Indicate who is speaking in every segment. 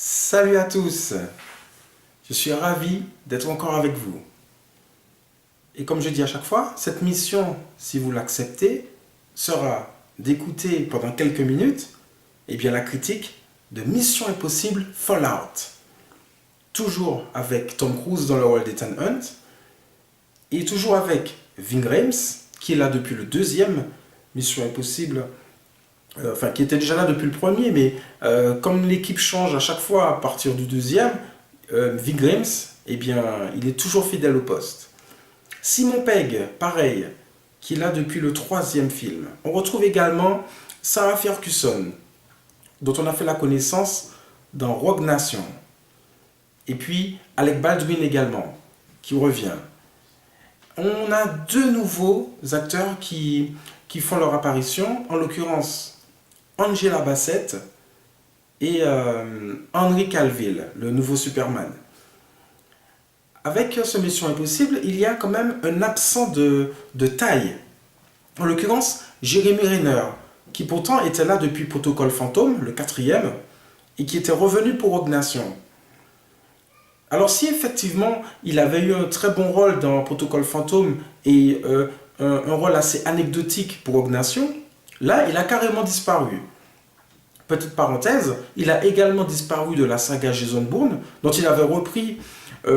Speaker 1: Salut à tous, je suis ravi d'être encore avec vous. Et comme je dis à chaque fois, cette mission, si vous l'acceptez, sera d'écouter pendant quelques minutes la critique de Mission Impossible Fallout. Toujours avec Tom Cruise dans le rôle d'Ethan Hunt et toujours avec Ving Rhames qui est là depuis le deuxième Mission Impossible. Qui était déjà là depuis le premier, mais comme l'équipe change à chaque fois à partir du deuxième, Ving Rhames, il est toujours fidèle au poste. Simon Pegg, pareil, qui est là depuis le troisième film. On retrouve également Sarah Ferguson, dont on a fait la connaissance dans Rogue Nation. Et puis Alec Baldwin également, qui revient. On a deux nouveaux acteurs qui font leur apparition, en l'occurrence Angela Bassett et Henry Cavill, le nouveau Superman. Avec ce Mission Impossible, il y a quand même un absent de taille. En l'occurrence, Jeremy Renner, qui pourtant était là depuis Protocole Fantôme, le quatrième, et qui était revenu pour Rogue Nation. Alors si effectivement il avait eu un très bon rôle dans Protocole Fantôme et un rôle assez anecdotique pour Rogue Nation, là il a carrément disparu. Petite parenthèse, il a également disparu de la saga Jason Bourne, dont il avait repris, pas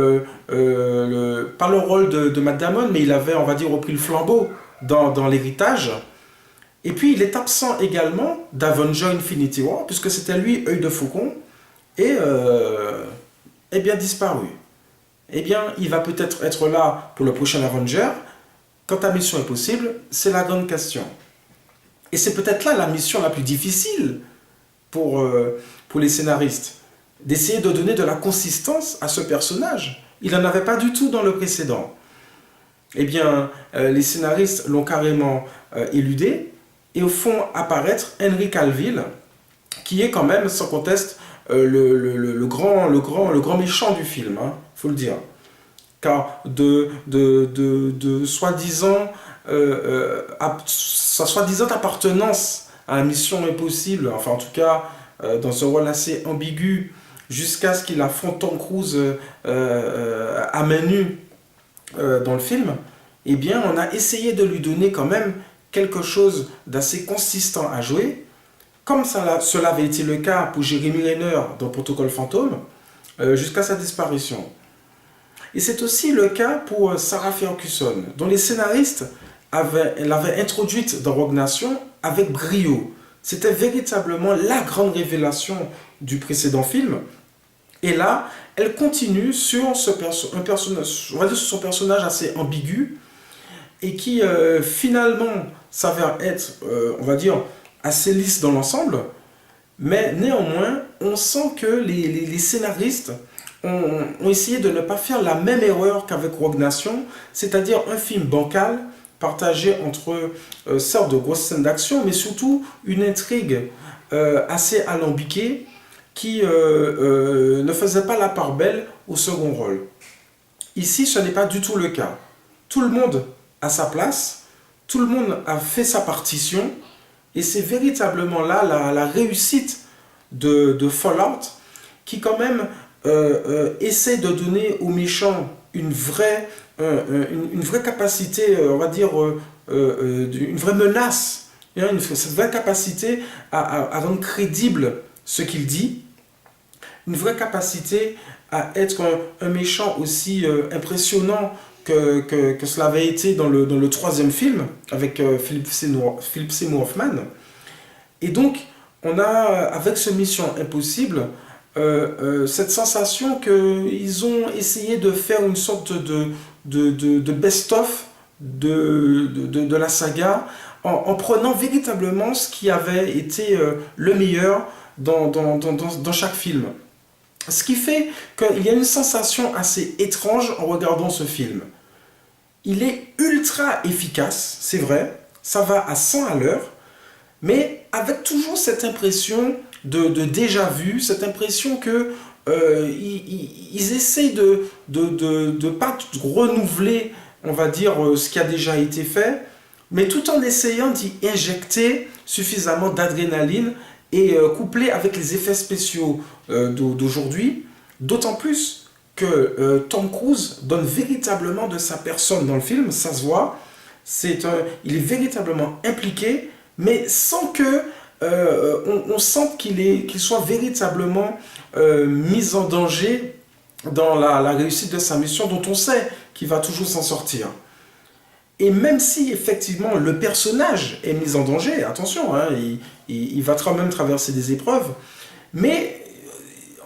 Speaker 1: le rôle de Matt Damon, mais il avait, on va dire, repris le flambeau dans l'héritage. Et puis il est absent également d'Avenger Infinity War, puisque c'était lui, Œil de Faucon, et disparu. Il va peut-être être là pour le prochain Avenger. Quant à Mission Impossible, c'est la grande question. Et c'est peut-être là la mission la plus difficile pour les scénaristes, d'essayer de donner de la consistance à ce personnage. Il n'en avait pas du tout dans le précédent. Les scénaristes l'ont carrément éludé et font apparaître Henry Cavill, qui est quand même, sans conteste, le grand méchant du film, faut le dire. Car de soi-disant sa soi-disant appartenance à la Mission Impossible, enfin en tout cas dans ce rôle assez ambigu, jusqu'à ce qu'il affronte Tom Cruise à main nue dans le film, on a essayé de lui donner quand même quelque chose d'assez consistant à jouer, comme cela avait été le cas pour Jeremy Renner dans Protocole Fantôme, jusqu'à sa disparition. Et c'est aussi le cas pour Sarah Ferguson, dont les scénaristes l'avaient introduite dans Rogue Nation avec brio. C'était véritablement la grande révélation du précédent film. Et là, elle continue sur son personnage assez ambigu et qui finalement s'avère être, on va dire, assez lisse dans l'ensemble. Mais néanmoins, on sent que les scénaristes ont essayé de ne pas faire la même erreur qu'avec Rogue Nation, c'est-à-dire un film bancal, partagé entre certes de grosses scènes d'action, mais surtout une intrigue assez alambiquée qui ne faisait pas la part belle au second rôle. Ici, ce n'est pas du tout le cas. Tout le monde a sa place, tout le monde a fait sa partition, et c'est véritablement là la réussite de Fallout, qui quand même essaie de donner aux méchants une vraie capacité, on va dire, une vraie menace, cette vraie capacité à rendre crédible ce qu'il dit, une vraie capacité à être un méchant aussi impressionnant que cela avait été dans le troisième film, avec Philip Seymour Hoffman. Et donc, on a, avec ce Mission Impossible, cette sensation qu'ils ont essayé de faire une sorte de best-of de la saga en prenant véritablement ce qui avait été le meilleur dans chaque film. Ce qui fait qu'il y a une sensation assez étrange en regardant ce film. Il est ultra efficace, c'est vrai, ça va à 100 à l'heure, mais avec toujours cette impression de déjà vu, cette impression que ils essayent de pas renouveler, on va dire, ce qui a déjà été fait, mais tout en essayant d'y injecter suffisamment d'adrénaline et couplé avec les effets spéciaux d'aujourd'hui, d'autant plus que Tom Cruise donne véritablement de sa personne dans le film, ça se voit, il est véritablement impliqué, mais sans que on sente qu'il soit véritablement mis en danger dans la réussite de sa mission, dont on sait qu'il va toujours s'en sortir. Et même si effectivement le personnage est mis en danger, attention, hein, il va quand même traverser des épreuves, mais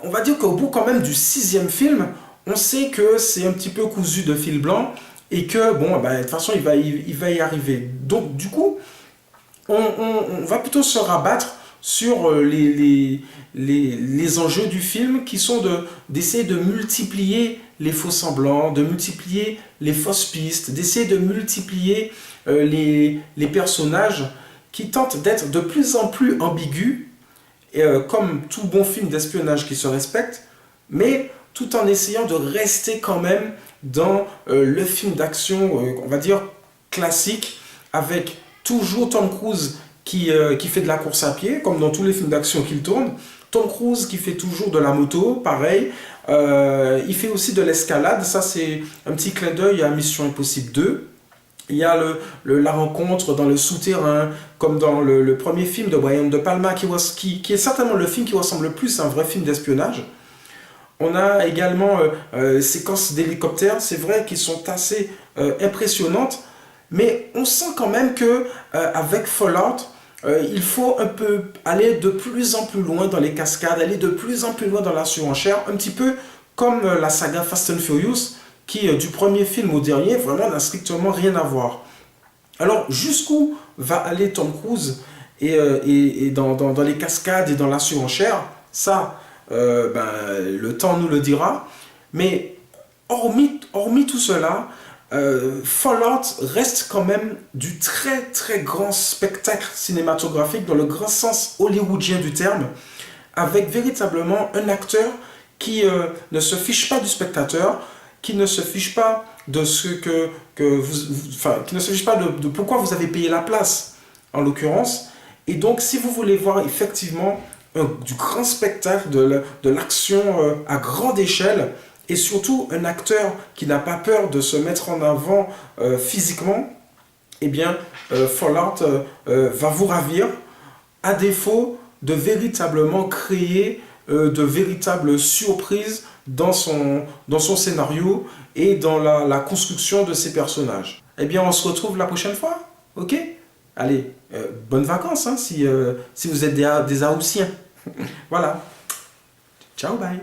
Speaker 1: on va dire qu'au bout quand même du 6e film, on sait que c'est un petit peu cousu de fil blanc et que bon, de toute façon il va y arriver. Donc du coup, on va plutôt se rabattre sur les enjeux du film qui sont d'essayer de multiplier les faux semblants, de multiplier les fausses pistes, d'essayer de multiplier les personnages qui tentent d'être de plus en plus ambigus, comme tout bon film d'espionnage qui se respecte, mais tout en essayant de rester quand même dans le film d'action, on va dire, classique, avec toujours Tom Cruise qui fait de la course à pied, comme dans tous les films d'action qu'il tourne. Tom Cruise qui fait toujours de la moto, pareil. Il fait aussi de l'escalade, ça c'est un petit clin d'œil à Mission Impossible 2. Il y a la rencontre dans le souterrain, comme dans le premier film de Brian De Palma, qui est certainement le film qui ressemble le plus à un vrai film d'espionnage. On a également séquences d'hélicoptères, c'est vrai, qui sont assez impressionnantes, mais on sent quand même que avec Fallout, il faut un peu aller de plus en plus loin dans les cascades, aller de plus en plus loin dans la surenchère, un petit peu comme la saga Fast and Furious, qui du premier film au dernier, vraiment n'a strictement rien à voir. Alors, jusqu'où va aller Tom Cruise et dans les cascades et dans la surenchère, ça, le temps nous le dira. Mais hormis tout cela, Fallout reste quand même du très très grand spectacle cinématographique dans le grand sens hollywoodien du terme, avec véritablement un acteur qui ne se fiche pas du spectateur, qui ne se fiche pas de ce qui ne se fiche pas de pourquoi vous avez payé la place, en l'occurrence. Et donc, si vous voulez voir effectivement du grand spectacle, de l'action à grande échelle, et surtout un acteur qui n'a pas peur de se mettre en avant physiquement, eh bien, Fallout va vous ravir, à défaut de véritablement créer de véritables surprises dans son scénario et dans la construction de ses personnages. Eh bien, on se retrouve la prochaine fois, ok? Allez, bonnes vacances, hein, si vous êtes des Haussiens. Voilà. Ciao, bye.